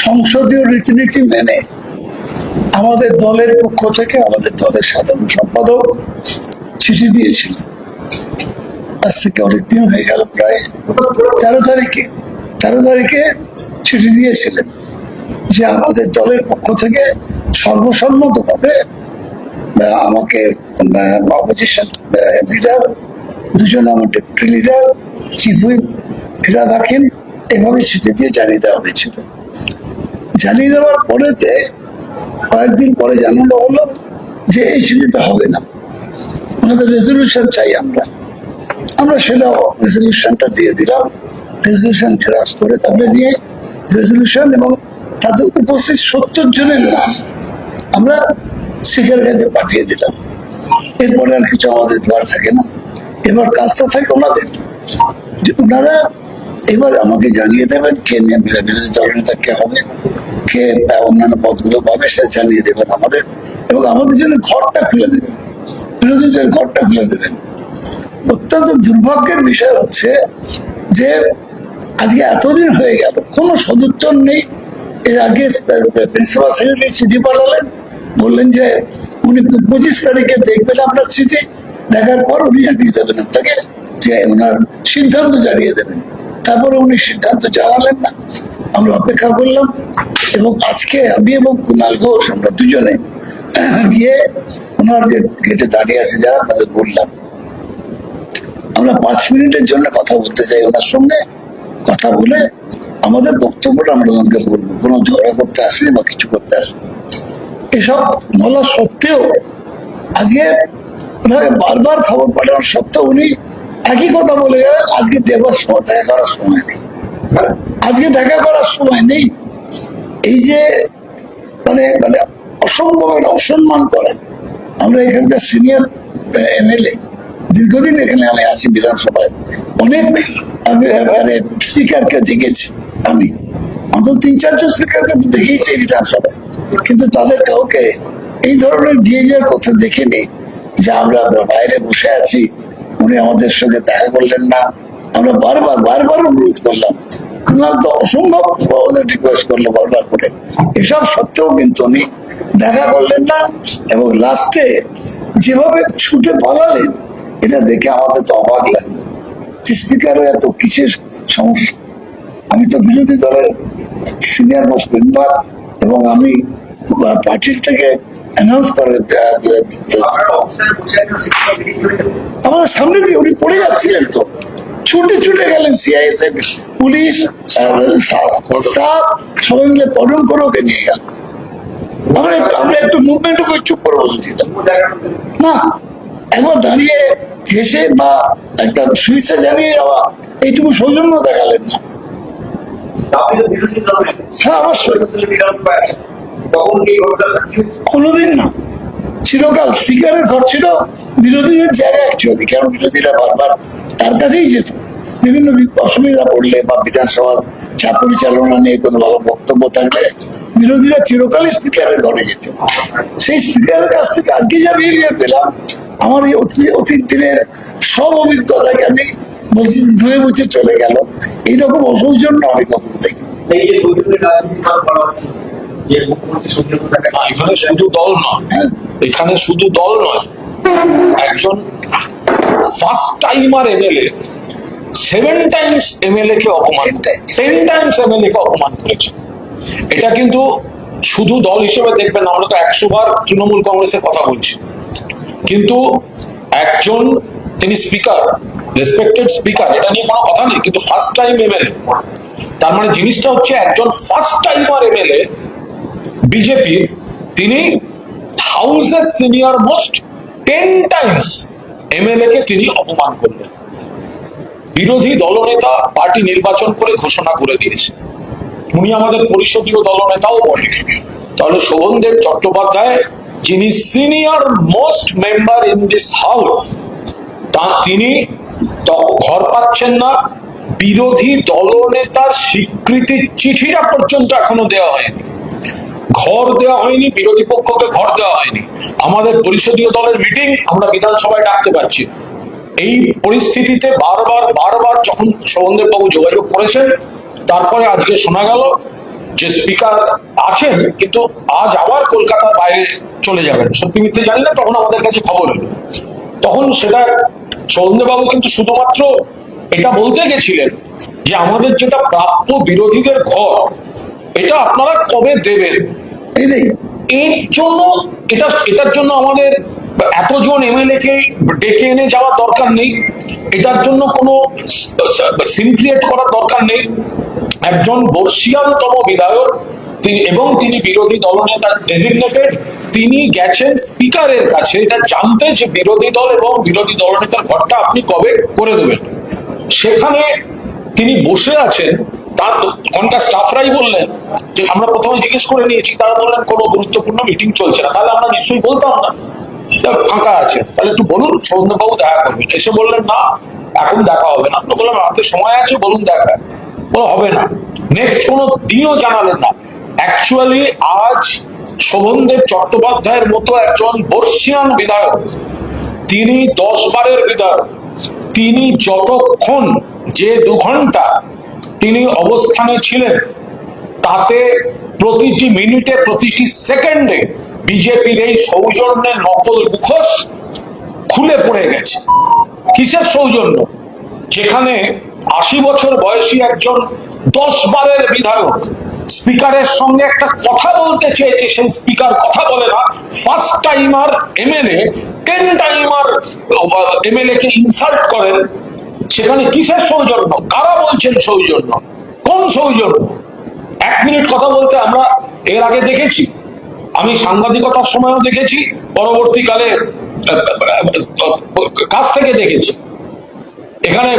সংসদীয় রীতিনীতি মেনে আমাদের দলের পক্ষ থেকে আমাদের দলের সাধারণ সম্পাদক চিঠি দিয়েছিল। আজ থেকে অনেকদিন হয়ে গেল, প্রায় 13 তারিখে চিঠি দিয়েছিলেন যে আমাদের দলের পক্ষ থেকে সর্বসম্মতভাবে আমাকে অপোজিশন লিডার, দুজন আমার ডেপুটি লিডার, চিফ হুইপ এরা রাখেন, এভাবে চিঠি দিয়ে জানিয়ে দেওয়া হয়েছিল। জানিয়ে দেওয়ার পরেতে কয়েকদিন পরে জানানো হলো যে এই চিঠিটা হবে না, ওনাদের রেজলিউশন চাই। আমরা সেটা রেজলিউশনটা দিয়ে দিলাম। রেজলিউশন ড্রাফট করে তাহলে নিয়ে রেজলিউশন এবং তাদের উপস্থিত 70 জনের নাম আমরা স্পিকারের কাছে পাঠিয়ে দিলাম। এরপরে আর কিছু আমাদের দেওয়ার থাকে না। এবার কাজটা থাকে ওনাদের, যে ওনারা এবার আমাকে জানিয়ে দেবেন কে নিয়ে বিরোধী দলনেতা কে হবে, কে অন্যান্য পদগুলো পাবে, সেটা জানিয়ে দেবেন আমাদের, এবং আমাদের জন্য ঘরটা খুলে দেবেন, বিরোধীদের ঘরটা খুলে দেবেন। অত্যন্ত দুর্ভাগ্যের বিষয় হচ্ছে যে আজকে এতদিন হয়ে গেল কোনো সদুত্তর নেই। এর আগে প্রিন্সিপাল সেক্রেটারি চিঠি পাঠালেন, বললেন যে উনি 25 তারিখে দেখবেন আপনার চিঠি, দেখার পর উনি জানিয়ে দেবেন আপনাকে, যে ওনার সিদ্ধান্ত জানিয়ে দেবেন। তারপরে উনি সিদ্ধান্ত জানালেন না, আমরা অপেক্ষা করলাম। এবং আজকে আমি এবং কুণাল ঘোষ আমরা দুজনে গিয়ে ওনার যে গেটে দাঁড়িয়ে আছে যারা, তাদের বললাম আমরা 5 মিনিটের জন্য কথা বলতে চাই ওনার সঙ্গে। কথা বলে আমাদের বক্তব্যটা আমরা ওনাকে বলবো, কোনো ঝগড়া করতে আসেনি বা কিছু করতে আসেনি। এসব বলা সত্ত্বেও আজকে ওনাকে বারবার খবর পাঠানো সত্ত্বেও উনি একই কথা বলে গেলেন, আজকে দেখা করার সময় নেই, আজকে দেখা করার সময় নেই। এই যে মানে মানে অসম্ভব একটা অসম্মান করে। আমরা এখানকার সিনিয়র এমএলএ, দীর্ঘদিন এখানে আমি আছি বিধানসভায়, অনেক মানে স্পিকারকে দেখেছি আমি, অন্তত 3-4 জন স্পিকারকে তো দেখেইছি বিধানসভায়, কিন্তু তাদের কাউকে এই ধরনের বিহেভিয়ার কথা দেখিনি। যে আমরা বাইরে বসে আছি, উনি আমাদের সঙ্গে দেখা করলেন না, আমরা বারবার অনুরোধ করলাম, তো অসম্ভব ওদের রিকোয়েস্ট করলো বারবার করে, এসব সত্ত্বেও কিন্তু উনি দেখা করলেন না। এবং লাস্টে যেভাবে ছুটে পালালেন, এটা দেখে আমাদের তো অবাক লাগলো। স্পিকারের এত কিসের সমস্যা? আমি তো বিরোধী দলের সিনিয়র মোস্ট মেম্বার, এবং আমি পার্টির থেকে অ্যানাউন্স করে আমাদের সামনে দিয়ে উনি পড়ে যাচ্ছিলেন, তো ছুটে গেলেন, সিআইএসএফ পুলিশ স্টাফ সবাই মিলে তদন্ত করে ওকে নিয়ে গেল। আমরা একটু মুভমেন্ট করে চুপ করে বসেছিলাম না, একবার দাঁড়িয়ে হেসে বা একটা সুইচে জানিয়ে যাওয়া, এইটুকু সৌজন্য দেখালেন না। হ্যাঁ, অবশ্যই, কোনোদিন না, চিরকাল স্পিকারের ঘর ছিল বিরোধীদের জায়গা অ্যাকচুয়ালি, কারণ বিরোধীরা বারবার তার কাছেই যেত বিভিন্ন অসুবিধা পড়লে বা বিধানসভার চাপ পরিচালনা নিয়ে কোনো ভালো বক্তব্য থাকলে বিরোধীরা চিরকালই স্পিকারের ঘরে যেত। সেই স্পিকারের কাছ থেকে আজকে যা বিহেভিয়ার পেলাম, আমার এই অতীত দিনের সব অভিজ্ঞতাকে আমি বলছি ধুয়ে মুছে চলে গেল। এইরকম অসৌজন্য আমি কখনো দেখি। এখানে শুধু দল নয়, এখানে শুধু দল নয়, একজন first timer MLA 7 times MLA কে অপমান, 10 টাইমস এমএলএ কে অপমান করেছে। এটা কিন্তু শুধু দল হিসেবে দেখবেন, আমরা তো 100 বার তৃণমূল কংগ্রেসের কথা বলছি, কিন্তু একজন তিনি স্পিকার, রেসপেক্টেড স্পিকার, এটা নিয়ে কোনো কথা নেই, কিন্তু ফার্স্ট টাইম এমএলএ, তার মানে জিনিসটা হচ্ছে একজন ফার্স্ট টাইমার এমএলএ বিজেপি, তিনি হাউসের সিনিয়র মোস্ট 10 টাইমস এমএলএ কে তিনি অপমান করলেন। বিরোধী দলনেতা পার্টি নির্বাচন করে ঘোষণা করে দিয়েছে, উনি আমাদের পরিষদীয় দলনেতাও বটে। তাহলে শোভনদেব চট্টোপাধ্যায়, যিনি senior most member in this house, তিনি ঘর পাচ্ছেন না। বিরোধী দলনেতার স্বীকৃতির চিঠিটা পর্যন্ত এখনো দেওয়া হয়নি, ঘর দেওয়া হয়নি, বিরোধী পক্ষকে ঘর দেওয়া হয়নি। আমাদের পরিষদীয় দলের মিটিং আমরা বিধানসভায় ডাকতে পারছি। এই পরিস্থিতিতে বারবার যখন শোভনদেব বাবু যোগাযোগ করেছেন, তারপরে আজকে শোনা গেল যে স্পিকার আছেন, কিন্তু আজ আবার কলকাতার বাইরে চলে যাবেন। সত্যি মিথ্যে জানি না, তখন আমাদের কাছে খবর এলো। তখন সেটা সৌমেন্দ্রবাবু কিন্তু শুধুমাত্র এটা বলতে গেছিলেন যে আমাদের যেটা প্রাপ্য বিরোধীদের ঘর, এটা আপনারা কবে দেবেন। এটাই এর জন্য এটার জন্য আমাদের এতজন এমএলএ কে ডেকে এনে যাওয়ার দরকার নেই, এটার জন্য কোনো সিনক্রিয়েট করার দরকার নেই। একজন বর্ষিয়ানতম বিধায়ক এবং তিনি বিরোধী দলনেতা ডেজিগনেটেড, তিনি গেছেন স্পিকারের কাছে এটা জানতে যে বিরোধী দল এবং বিরোধী দলনেতার ঘরটা আপনি কবে করে দেবেন। সেখানে তিনি বসে আছেন, তার ওখানকার স্টাফরাই বললেন যে আমরা প্রথমে জিজ্ঞেস করে নিয়েছি, তারা বললেন কোনো গুরুত্বপূর্ণ মিটিং চলছে না। তাহলে আমরা নিশ্চয়ই বলতাম না ফাঁকা আছে, তাহলে একটু বলুন সৌমেন্দ্রবাবু দেখা করবেন। এসে বললেন না এখন দেখা হবে না। আমরা বললাম হাতে সময় আছে, বলুন দেখা। হবে না। নেক্সট কোনো দিনও জানালেন না। অ্যাকচুয়ালি আজ শোভনদেব চট্টোপাধ্যায়ের মতো একজন বর্ষিয়ান বিধায়ক, তিনি 10 বারের বিধায়ক, তিনি যতক্ষণ যে 2 ঘন্টা তিনি অবস্থানে ছিলেন, তাতে প্রতিটি মিনিটে প্রতিটি সেকেন্ডে বিজেপির এই সৌজন্যের নকল মুখোশ খুলে পড়ে গেছে। কিসের সৌজন্য? যেখানে 80 বছর বয়সী একজন 10 বারের বিধায়ক স্পিকারের সঙ্গে একটা কথা বলতে চেয়েছে, সেই স্পিকার কথা বলে না। First timer MLA 10 timer MLA কে ইনসাল্ট করেন। সেখানে কিসের সৌজন্য? কারা বলছেন সৌজন্য? কোন সৌজন্য? 1 মিনিট কথা বলতে আমরা এর আগে দেখেছি, আমি সাংবাদিকতার সময়ও দেখেছি, পরবর্তীকালে কাছ থেকে দেখেছি। এখানে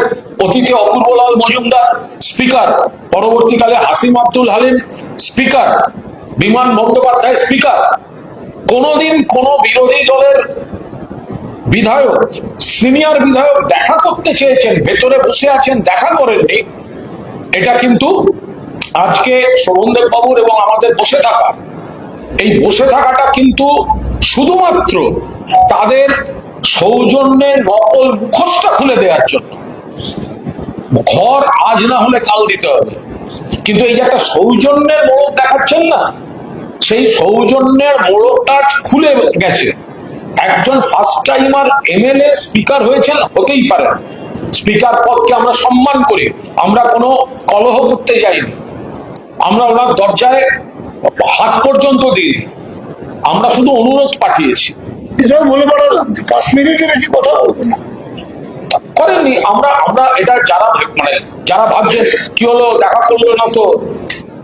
অতীতে অপূর্বলাল মজুমদার স্পিকার, পরবর্তীকালে হাসিম আব্দুল হালিম স্পিকার, বিমান বন্দ্যোপাধ্যায় স্পিকার। কোনোদিন কোন বিরোধী দলের বিধায়ক, সিনিয়র বিধায়ক দেখা করতে চেয়েছেন, ভেতরে বসে আছেন, দেখা করেননি। এটা কিন্তু আজকে শোভনদেব বাবুর এবং আমাদের বসে থাকা, এই বসে থাকাটা কিন্তু শুধুমাত্র তাদের সৌজন্যের নকল মুখোশটা খুলে দেওয়ার জন্য। ঘর আজ না হলে কাল দিতে হবে, কিন্তু এই যে একটা সৌজন্যের মোড়ক দেখাচ্ছেন না, সেই সৌজন্যের মোড়কটা খুলে গেছে। একজন ফার্স্ট টাইমার এমএলএ স্পিকার হয়েছেন, হতেই পারে। স্পিকার পদকে আমরা সম্মান করি, আমরা কোনো কলহ করতে যাইনি, আমরা ওনার দরজায় হাত পর্যন্ত দিই, আমরা শুধু অনুরোধ পাঠিয়েছি। এটাও বলে পাঠালাম যে 5 মিনিটের বেশি কথা বলবো না। করেননি। আমরা এটা যারা ভাবছেন কি হলো দেখা করলো না, তো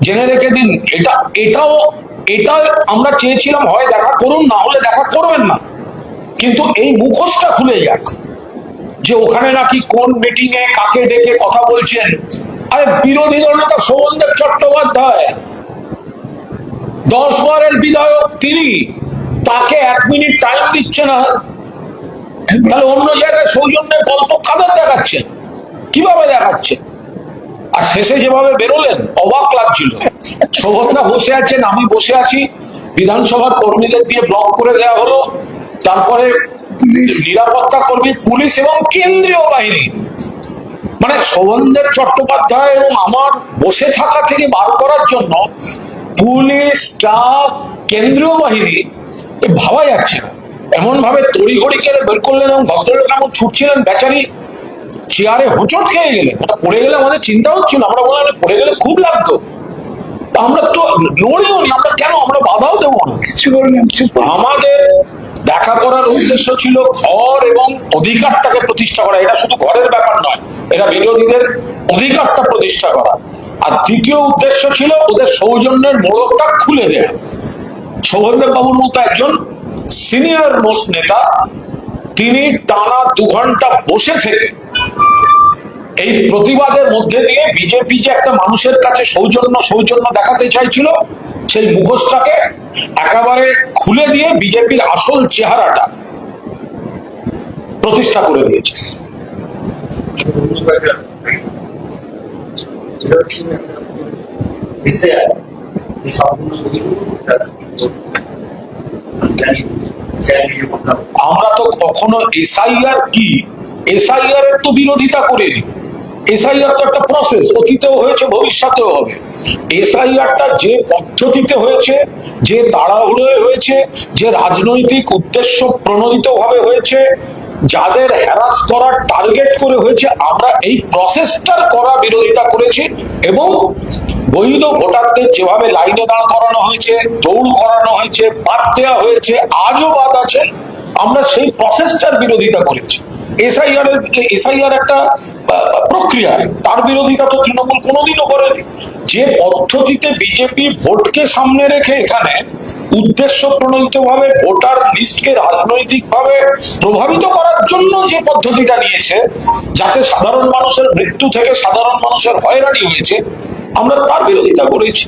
জেনে রেখে দিন, এটা আমরা চেয়েছিলাম হয় দেখা করুন, না হলে দেখা করবেন না, কিন্তু এই মুখোশটা খুলে যাক যে ওখানে নাকি কোন মিটিং এ কাকে ডেকে কথা বলছেন। আরে বিরোধী দলনেতা শোভনদেব চট্টোপাধ্যায় 10 বারের বিধায়ক, তিনি তাকে 1 মিনিট টাইম দিচ্ছে না, তাহলে অন্য জায়গায় সৌজন্যের গল্প কাদের দেখাচ্ছেন, কিভাবে দেখাচ্ছেন? আর শেষে যেভাবে বেরোলেন অবাক লাগছিল। শোভনদা বসে আছেন, আমি বসে আছি, বিধানসভার কর্মীদের দিয়ে ব্লক করে দেওয়া হলো, তারপরে নিরাপত্তা কর্মী, পুলিশ এবং কেন্দ্রীয় বাহিনী, মানে শোভনদেব চট্টোপাধ্যায় এবং আমার বসে থাকা থেকে বার করার জন্য পুলিশ, স্টাফ, কেন্দ্রীয় বাহিনী, ভাবা যাচ্ছে না। এমন ভাবে তড়িঘড়ি করে বের করলেন এবং ভদ্রলোক এমন ছুটছিলেন, বেচারি চেয়ারে হোঁচট খেয়ে গেলেন। ওটা পড়ে গেলে আমাদের চিন্তা হচ্ছিল, আমরা বললাম পড়ে গেলে খুব লাগতো, আমরা তো নড়িও নি, আমরা কেন, আমরা বাধাও দেবো না, কিছু করেনি। আমাদের দেখা করার উদ্দেশ্য ছিল ঘর এবং অধিকারটাকে প্রতিষ্ঠা করা। এটা শুধু ঘরের ব্যাপার নয়, এটা বিরোধীদের অধিকারটা প্রতিষ্ঠা করা। আর দ্বিতীয় উদ্দেশ্য ছিল ওদের সৌজন্যের মোড়কটা খুলে দেয়া। শোভনদেব বাবুর মতো একজন সিনিয়র মোস্ট নেতা, তিনি টানা 2 ঘন্টা বসে থেকে এই প্রতিবাদের মধ্যে দিয়ে বিজেপি যে একটা মানুষের কাছে সৌজন্য দেখাতে চাইছিল, সেই মুখোশটাকে একেবারে খুলে দিয়ে বিজেপির আসল চেহারাটা প্রতিষ্ঠা করে দিয়েছে। আমরা তো কখনো এসআইআর কি, এসআইআর এর তো বিরোধিতা করিনি, এসআইআর তো একটা প্রসেস, অতীতেও হয়েছে, ভবিষ্যতেও হবে। এসআইআরটা যে পদ্ধতিতে হয়েছে, যে তাড়াহুড়োয় হয়েছে, যে রাজনৈতিক উদ্দেশ্য প্রণোদিত ভাবে হয়েছে, যাদের হ্যারাস করার টার্গেট করে হয়েছে, আমরা এই প্রসেসটার করা বিরোধিতা করেছি। এবং বৈধ ভোটারদের যেভাবে লাইনে দাঁড় করানো হয়েছে, দৌড় করানো হয়েছে, বাদ দেওয়া হয়েছে, আজও বাদ আছে, আমরা সেই প্রসেসটার বিরোধিতা করেছি। এসআইআর একটা প্রক্রিয়া, তার বিরোধিতা তো তৃণমূল কোনোদিনও করেনি। যে পদ্ধতিতে বিজেপি ভোটকে সামনে রেখে এখানে উদ্দেশ্য প্রণোদিত ভাবে ভোটার লিস্টকে রাজনৈতিক ভাবে প্রভাবিত করার জন্য যে পদ্ধতিটা নিয়েছে, যাতে সাধারণ মানুষের মৃত্যু থেকে সাধারণ মানুষের হয়রানি হয়েছে, আমরা তার বিরোধিতা করেছি।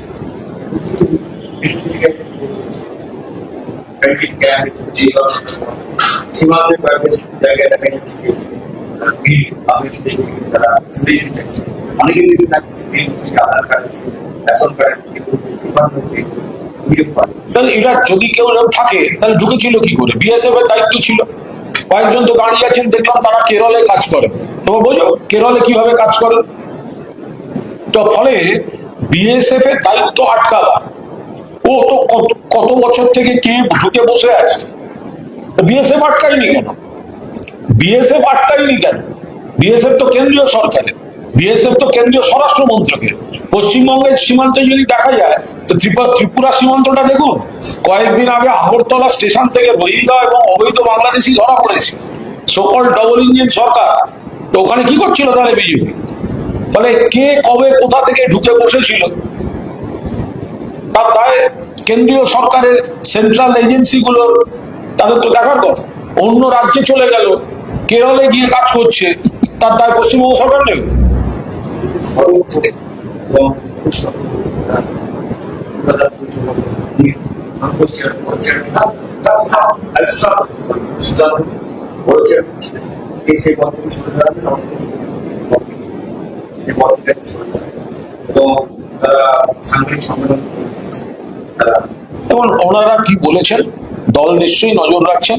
সীমান্তের কয়েকটা জায়গায় দেখা যাচ্ছে যে তারা জুড়ে দিতে চাইছে। অনেকে বলছে না আধার কার্ড আছে, রেশন কার্ড তাহলে এটা যদি কেউ থাকে তাহলে ঢুকেছিল কি করে? বিএসএফ এর দায়িত্ব ছিল। কয়েকজন তো দাঁড়িয়ে আছেন, দেখলাম তারা কেরলে কাজ করে। তোমার বোঝো কেরলে কিভাবে কাজ করে? তো ফলে বিএসএফ এর দায়িত্ব আটকাবা। ও তো কত বছর থেকে কে ঢুকে বসে আছে, বিএসএফ আটকায়নি কেন? বিএসএফ আটকায়নি কেন? বিএসএফ তো কেন্দ্রীয় সরকারের, বিএসএফ তো কেন্দ্রীয় স্বরাষ্ট্র মন্ত্রকের। পশ্চিমবঙ্গের সীমান্তে যদি দেখা যায় তো ত্রিপুরা সীমান্তটা দেখুন, কয়েকদিন আগে আগরতলা স্টেশন থেকে রোহিঙ্গা এবং অবৈধ বাংলাদেশি ধরা পড়েছে, সকল ডবল ইঞ্জিন সরকার। তো ওখানে কি করছিল তাহলে বিজেপি? ফলে কে কবে কোথা থেকে ঢুকে বসেছিল তার দায় কেন্দ্রীয় সরকারের সেন্ট্রাল এজেন্সি গুলোর, তাদের তো দেখার কথা। অন্য রাজ্যে চলে গেল, কেরলে গিয়ে কাজ করছে, তার দায় পশ্চিমবঙ্গ সরকার নেই। এখন ওনারা কি বলেছেন, দল নিশ্চয়ই নজর রাখছেন,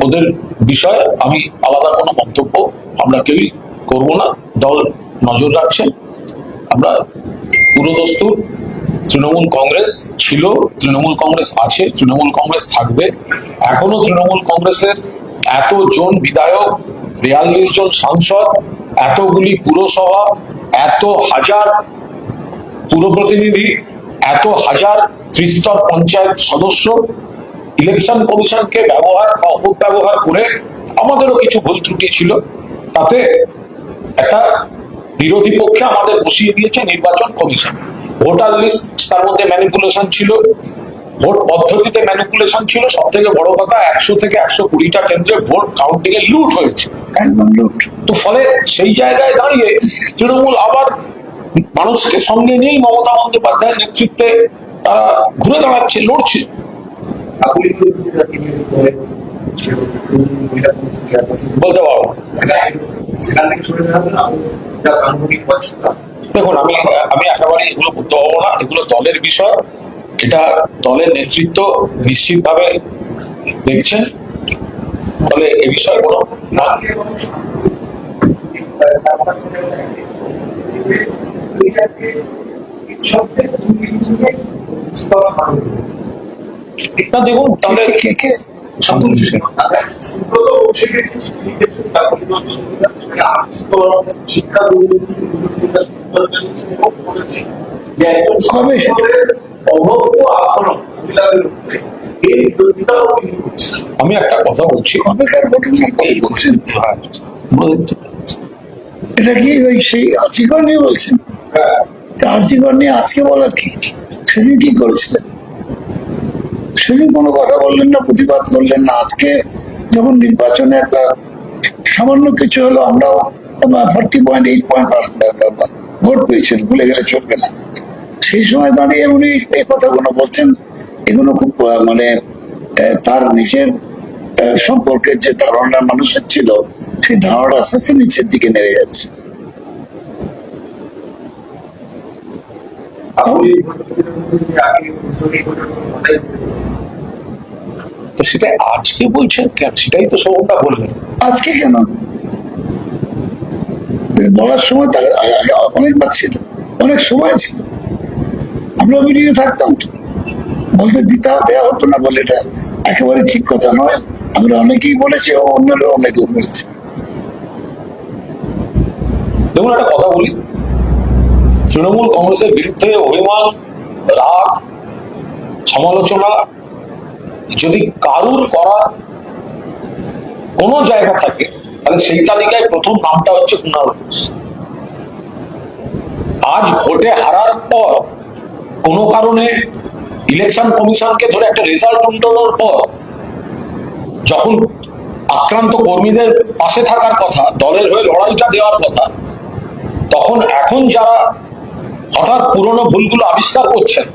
ওদের বিষয়ে আমি আলাদা কোনো মন্তব্য আমরা কেউই করব না। দল নজর রাখছেন। আমরা পুরোদস্তুর তৃণমূল কংগ্রেস ছিল, তৃণমূল কংগ্রেস আছে, তৃণমূল কংগ্রেস থাকবে। এখনো তৃণমূল কংগ্রেসের এতজন বিধায়ক, 42 জন সাংসদ, এতগুলি পুরসভা, এত হাজার পুরপ্রতিনিধি, এত হাজার ত্রিস্তর পঞ্চায়েত সদস্য, ইলেকশন কমিশনকে ব্যবহার বা অপব্যবহার করে আমাদেরও কিছু ভুল ত্রুটি ছিল, তাতে একটা বিরোধী পক্ষে আমাদের বসিয়ে দিয়েছে নির্বাচন কমিশন। ভোটার লিস্ট, তার মধ্যে ম্যানিপুলেশন ছিল, ভোট পদ্ধতিতে ম্যানিপুলেশন ছিল, সব থেকে বড় কথা 100 থেকে 120টা কেন্দ্রে ভোট কাউন্টিং এ লুট হয়েছে। তো ফলে সেই জায়গায় দাঁড়িয়ে তৃণমূল আবার মানুষকে সঙ্গে নিয়েই মমতা বন্দ্যোপাধ্যায়ের নেতৃত্বে তারা ঘুরে দাঁড়াচ্ছে, লড়ছে। বলতে পারবো দেখুন, আমি একেবারে এগুলো বলতে পারবো না, এগুলো দলের বিষয়, এটা দলের নেতৃত্ব নিশ্চিতভাবে দেখছেন, ফলে এ বিষয়ে কোনো না। দেখুন তাদের আমি একটা কথা বলছি, এটা কি ওই সেই আর্জিকর নিয়ে বলছেন? আর্জিকর নিয়ে আজকে বলার কি? সেদিন কি করেছিলেন? সেদিন কোনো কথা বললেন না, প্রতিবাদ করলেন না। আজকে যখন নির্বাচনে একটা সামান্য কিছু হলো, আমরাও 40.8% ভোট পেয়েছেন, ভুলে গেলে চলবে না। সেই সময় দাঁড়িয়ে উনি এই কথাগুলো বলছেন, এগুলো খুব মানে তার নিজের সম্পর্কে যে ধারণা মানুষের ছিল, সেই ধারণা আস্তে আস্তে নিচের দিকে নেমে যাচ্ছে। তো সেটা আজকে বলছেন কেন? সেটাই তো সবটা বললেন। আজকে কেন? বলার সময় তার আগে অনেকবার ছিল, অনেক সময় ছিল, আমরা মিটিংয়ে থাকতাম তো, বলতে দেওয়া হতো না বলে এটা একেবারে ঠিক কথা নয়। আমরা অনেকেই বলেছি, অন্যরা অনেকেও বলেছে। দেখুন একটা কথা বলি, তৃণমূল কংগ্রেসের বিরুদ্ধে অভিমান, রাগ, সমালোচনা যদি কারুর করার কোনো জায়গা থাকে, তাহলে সেই তালিকায় প্রথম নামটা হচ্ছে কুণাল ঘোষ। আজ ভোটে হারার পর কোনো কারণে ইলেকশন কমিশনকে ধরে একটা রেজাল্ট উল্টানোর পর যখন আক্রান্ত কর্মীদের পাশে থাকার কথা, দলের হয়ে লড়াইটা দেওয়ার কথা, তখন এখন যারা হঠাৎ পুরনো ভুলগুলো আবিষ্কার করছেন,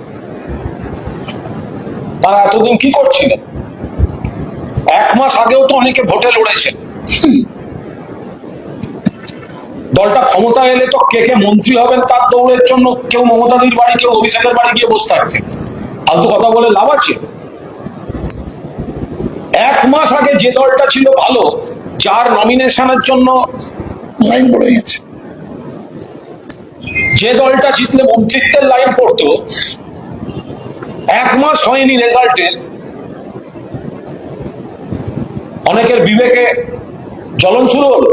তারা এতদিন কি করছিলেন? 1 মাস আগেও তো অনেকে ভোটে লড়েছেন। দলটা ক্ষমতা এলে তো কে কে মন্ত্রী হবেন তার দৌড়ের জন্য কেউ মমতাদির বাড়ি, কেউ অভিষেকের বাড়ি গিয়ে বসে থাকতেন। ফালতু কথা বলে লাভ আছে? 1 মাস আগে যে দলটা ছিল ভালো, যার নমিনেশনের জন্য লাইন পড়ে গেছে, যে দলটা জিতলে মন্ত্রিত্বের লাইন পড়তো, 1 মাস হয়নি রেজাল্টের, অনেকের বিবেকে জ্বলন শুরু হলো।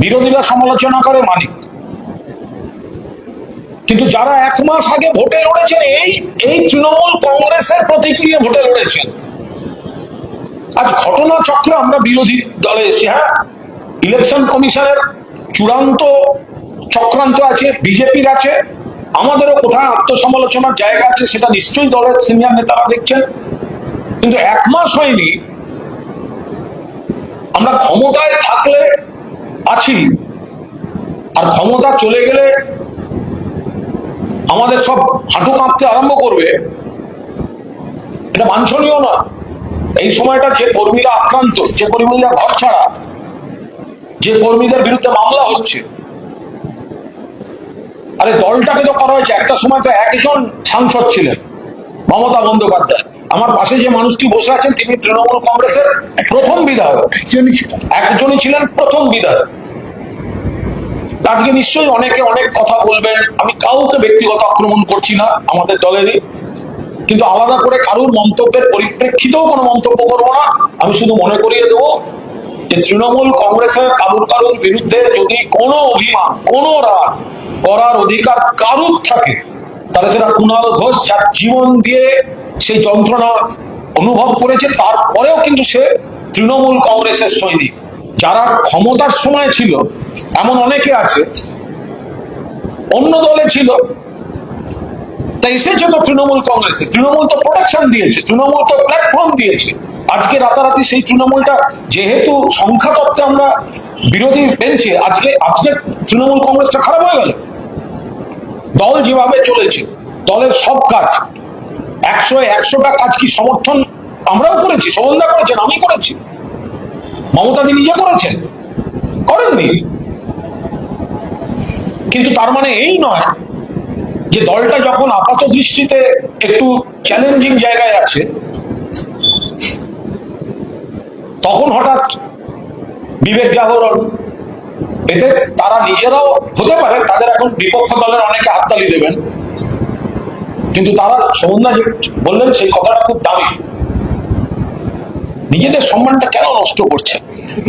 বিরোধীরা সমালোচনা করে মানিক, কিন্তু যারা 1 মাস আগে ভোটে লড়েছেন, এই তৃণমূল কংগ্রেসের প্রতীক নিয়ে ভোটে লড়েছেন, আজ ঘটনা চক্রে আমরা বিরোধী দলে এসেছি। হ্যাঁ, ইলেকশন কমিশনের চূড়ান্ত চক্রান্ত আছে, বিজেপির আছে, আমাদেরও কোথায় আত্মসমালোচনার জায়গা আছে, সেটা নিশ্চয়ই দলের সিনিয়র নেতারা দেখছেন। কিন্তু 1 মাস হয়নি, আমরা ক্ষমতায় থাকলে আছি, আর ক্ষমতা চলে গেলে আমাদের সব হাঁটু কাঁপতে আরম্ভ করবে, এটা বাঞ্ছনীয় না। এই সময়টা যে কর্মীরা আক্রান্ত, যে কর্মীরা ঘর ছাড়া, যে কর্মীদের বিরুদ্ধে মামলা হচ্ছে, আরে দলটাকে তো করা হয়েছে। একটা সময় তো একজন সাংসদ ছিলেন, মমতা বন্দ্যোপাধ্যায়। আমার পাশে যে মানুষটি বসে আছেন, তিনি তৃণমূল কংগ্রেসের প্রথম বিধায়ক, একজনই ছিলেন প্রথম বিধায়ক। আজকে নিশ্চয়ই অনেকে অনেক কথা বলবেন, আমি কাউকে ব্যক্তিগত আক্রমণ করছি না, আমাদের দলেরই, কিন্তু আলাদা করে কারুর মন্তব্যের পরিপ্রেক্ষিতেও কোনো মন্তব্য করবো না। আমি শুধু মনে করিয়ে দেবো যে তৃণমূল কংগ্রেসের কারুর বিরুদ্ধে যদি কোনো অভিমান, কোনো রাগ করার অধিকার কারুর থাকে, তাহলে সেটা কুণাল ঘোষ, যার জীবন দিয়ে সেই যন্ত্রণা অনুভব করেছে, তারপরেও কিন্তু সে তৃণমূল কংগ্রেসের সৈনিক। যারা ক্ষমতার সময় ছিল, এমন অনেকে আছে অন্য দলে ছিল, তাই এসেছে তো তৃণমূল কংগ্রেসে। তৃণমূল তো প্রোটেকশন দিয়েছে, তৃণমূল তো প্ল্যাটফর্ম দিয়েছে। আজকে রাতারাতি সেই তৃণমূলটা, যেহেতু সংখ্যা তত্ত্বে আমরা বিরোধী বেঞ্চে, আজকে তৃণমূল কংগ্রেসটা খারাপ হয়ে গেল। দল যেভাবে চলেছে, দলের সব কাজ 100টা কাজ কি সমর্থন আমরাও করেছি, শোভনদা করেছেন, আমি করেছি, মমতাদি নিজে করেছেন, করেননি। কিন্তু তার মানে এই নয় যে দলটা যখন আপাত দৃষ্টিতে একটু চ্যালেঞ্জিং জায়গায় আছে, তখন হঠাৎ বিবেক জাগরণ, এতে তারা নিজেরাও হতে পারে, তাদের এখন বিপক্ষ দলের অনেকে হাততালি দেবেন, কিন্তু তারা শোভনদা যে বললেন সেই কথাটা খুব দামি। নিজেদের সম্মানটা কেন নষ্ট করছে?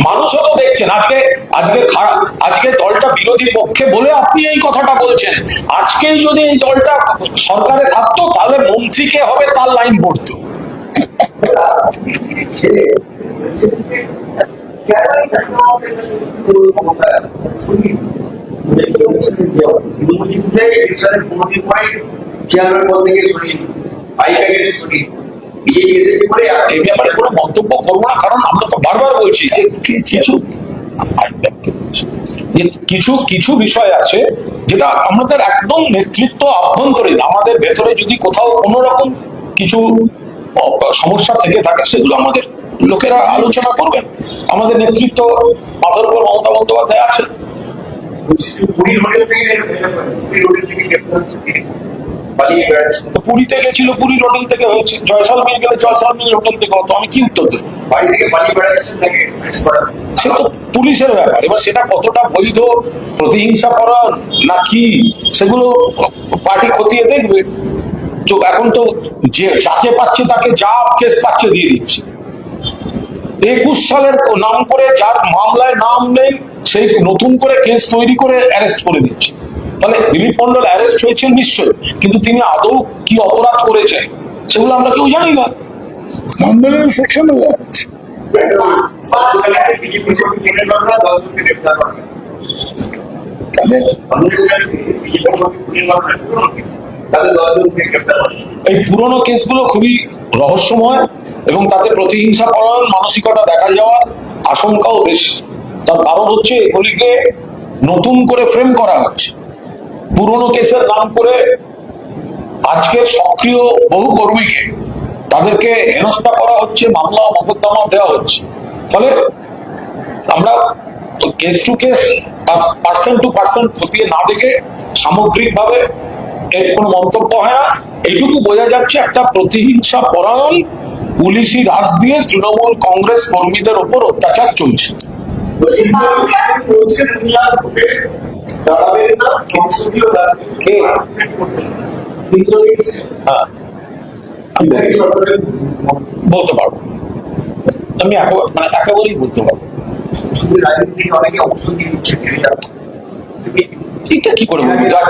মানুষও তো দেখছেন। আজকে দলটা বিরোধী পক্ষে বলে আপনি এই কথাটা বলছেন। আজকেই যদি এই দলটা সরকারে থাকতো, তাহলে মন্ত্রী কে হবে তার লাইন পড়তো। এই ব্যাপারে কোনো মন্তব্য করবো না, কারণ আমরা তো বারবার বলছি যে কিছু বিষয় আছে যেটা আমাদের একদম নেতৃত্ব আভ্যন্তরীণ। আমাদের ভেতরে যদি কোথাও কোনো রকম কিছু সমস্যা থেকে থাকে, সেগুলো আমাদের লোকেরা আলোচনা করবেন। আমাদের নেতৃত্ব মাথার উপর মমতা বন্দ্যোপাধ্যায় আছে। পুরীতে গেছিল, পুরীর হোটেল থেকে হয়েছে, জয়সলমীর গেলে জয়সলমীর হোটেল থেকে হতো। আমি কি উত্তর দেবো? বাড়ি থেকে পালিয়ে বেড়াচ্ছিলেন নাকি? সে তো পুলিশের ব্যাপার। এবার সেটা কতটা বৈধ, প্রতিহিংসা পরায়ণ না কি, সেগুলো পার্টি খতিয়ে দেখবে। তো এখন তো যে যাকে পাচ্ছে তাকে যা কেস পাচ্ছে দিয়ে দিচ্ছে। 21 সালের নাম করে যার মামলায় নাম নেই সেই নতুন করে কেস তৈরি করে অ্যারেস্ট করে দিচ্ছে। তাহলে দিলীপ মন্ডল অ্যারেস্ট হয়েছেন নিশ্চয়, কিন্তু তিনি আদৌ কি অপরাধ করেছেন সেগুলো আমরা কেউ জানি না। নন সেকশনে যাচ্ছে। এই পুরনো কেসগুলো খুবই রহস্যময় এবং তাতে প্রতিহিংসা পরায়ণ মানসিকতা দেখা যাওয়ার আশঙ্কাও বেশি। তার কারণ হচ্ছে এগুলিকে নতুন করে ফ্রেম করা হচ্ছে, পুরনো কেসের নাম করে আজকের সক্রিয় বহু কর্মীকে তাদেরকে হেনস্থা করা হচ্ছে, মামলা মোকদ্দমা দেওয়া হচ্ছে। ফলে আমরা কেস টু কেস বা পার্সন টু পার্সন খতিয়ে না দেখে সামগ্রিকভাবে এর কোনো মন্তব্য হয় না। এইটুকু বোঝা যাচ্ছে একটা প্রতিহিংসা পরায়ণ পুলিশি রাজ দিয়ে তৃণমূল কংগ্রেস কর্মীদের ওপর অত্যাচার চলছে। হ্যাঁ, বলতে পারবো, আমি একেবারেই বলতে পারবো। এটা কি করে বলবো? যার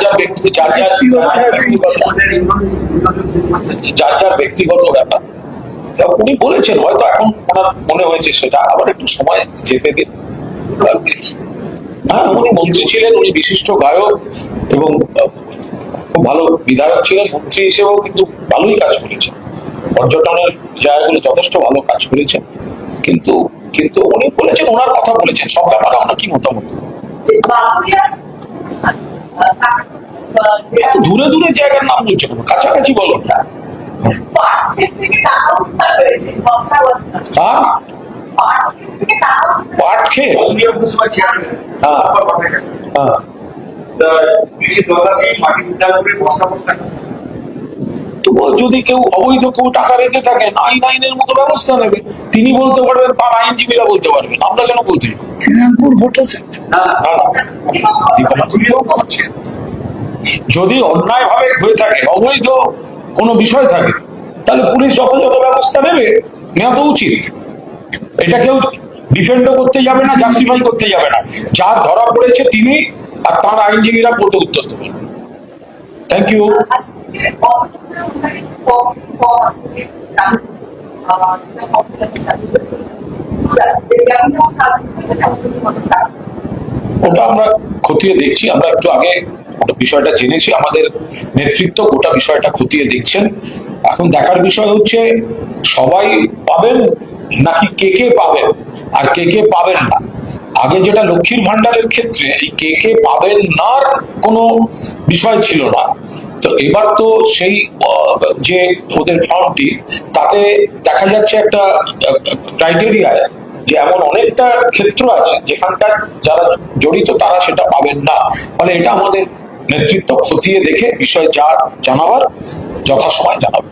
যার ব্যক্তিগত ব্যাপার। উনি বলেছেন, হয়তো এখন ওনার মনে হয়েছে সেটা, আবার একটু সময় যেতে দিন। হ্যাঁ, উনি মন্ত্রী ছিলেন, উনি বিশিষ্ট গায়ক এবং খুব ভালো বিধায়ক ছিলেন, মন্ত্রী হিসেবেও কিন্তু ভালোই কাজ করেছেন, পর্যটনের জায়গাগুলো যথেষ্ট ভালো কাজ করেছেন। কিন্তু কিন্তু উনি বলেছেন, ওনার কথা বলেছেন, সব ব্যাপারে আমরা কি মতামত? এত দূরে দূরে জায়গার নাম বলছে না, কাছাকাছি বলো না। পাট খেয়ে যদি কেউ অবৈধ কেউ টাকা রেখে থাকেন, আইনের মতো ব্যবস্থা নেবে। তিনি বলতে পারবেন, তার আইনজীবীরা বলতে পারবেন, আমরা কেন বলতে? যদি অন্যায় ভাবে হয়ে থাকে, অবৈধ কোনো বিষয় থাকে, তাহলে পুলিশ যথাযথ ব্যবস্থা নেবে, নেওয়া তো উচিত। এটা কেউ ডিফেন্ডও করতে যাবে না, জাস্টিফাই করতে যাবে না। যার ধরা পড়েছে তিনি আর তার আইনজীবীরা কোর্টে উত্তর দেবেন। Thank you. ওটা আমরা খতিয়ে দেখছি। আমরা একটু আগে ওটা বিষয়টা জেনেছি, আমাদের নেতৃত্ব গোটা বিষয়টা খতিয়ে দেখছেন। এখন দেখার বিষয় হচ্ছে সবাই পাবেন নাকি কে কে পাবেন আর কে কে পাবেন না। আগে যেটা লক্ষ্মীর ভান্ডারের ক্ষেত্রে এই কে কে পাবেন না কোনো বিষয় ছিল না, তো এবার তো সেই যে ওদের ফর্মটি, তাতে দেখা যাচ্ছে একটা ক্রাইটেরিয়ায় যে এমন অনেকটা ক্ষেত্র আছে যেখানকার যারা জড়িত তারা সেটা পাবেন না। ফলে এটা আমাদের নেতৃত্ব খতিয়ে দেখে বিষয় যা জানাবার যথাসময় জানাবে।